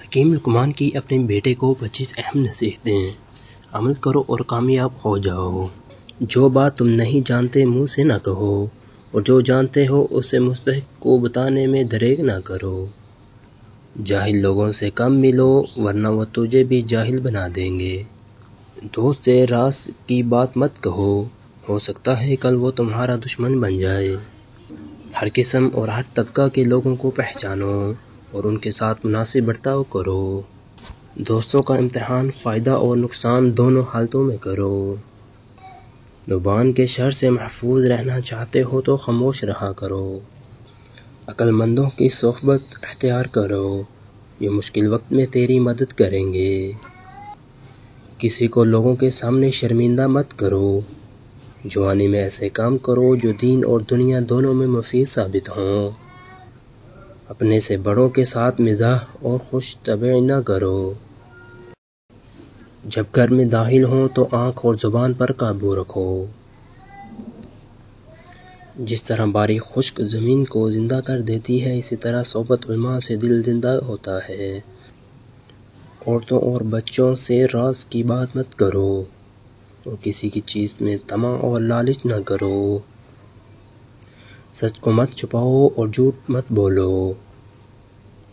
حکیم لقمان کی اپنے بیٹے کو 25 اہم نصیحتیں۔ عمل کرو اور کامیاب ہو جاؤ۔ جو بات تم نہیں جانتے منہ سے نہ کہو، اور جو جانتے ہو اسے مستحق کو بتانے میں دریغ نہ کرو۔ جاہل لوگوں سے کم ملو ورنہ وہ تجھے بھی جاہل بنا دیں گے۔ دوست سے راز کی بات مت کہو، ہو سکتا ہے کل وہ تمہارا دشمن بن جائے۔ ہر قسم اور ہر طبقہ کے لوگوں کو پہچانو اور ان کے ساتھ مناسب برتاؤ کرو۔ دوستوں کا امتحان فائدہ اور نقصان دونوں حالتوں میں کرو۔ زبان کے شر سے محفوظ رہنا چاہتے ہو تو خاموش رہا کرو۔ عقل مندوں کی صحبت اختیار کرو، یہ مشکل وقت میں تیری مدد کریں گے۔ کسی کو لوگوں کے سامنے شرمندہ مت کرو۔ جوانی میں ایسے کام کرو جو دین اور دنیا دونوں میں مفید ثابت ہوں۔ اپنے سے بڑوں کے ساتھ مزاح اور خوش طبعی نہ کرو۔ جب گھر میں داخل ہوں تو آنکھ اور زبان پر قابو رکھو۔ جس طرح بارش خشک زمین کو زندہ کر دیتی ہے، اسی طرح صحبت علماء سے دل زندہ ہوتا ہے۔ عورتوں اور بچوں سے راز کی بات مت کرو، اور کسی کی چیز میں طمع اور لالچ نہ کرو۔ سچ کو مت چھپاؤ اور جھوٹ مت بولو۔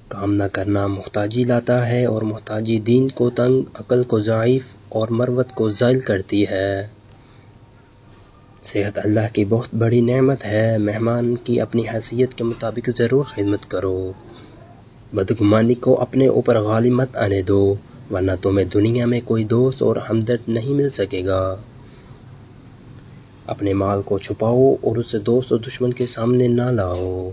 کام نہ کرنا محتاجی لاتا ہے، اور محتاجی دین کو تنگ، عقل کو ضعیف اور مروت کو زائل کرتی ہے۔ صحت اللہ کی بہت بڑی نعمت ہے، مہمان کی اپنی حیثیت کے مطابق ضرور خدمت کرو۔ بدگمانی کو اپنے اوپر غالب مت آنے دو، ورنہ تمہیں دنیا میں کوئی دوست اور ہمدرد نہیں مل سکے گا۔ اپنے مال کو چھپاؤ اور اسے دوست اور دشمن کے سامنے نہ لاؤ۔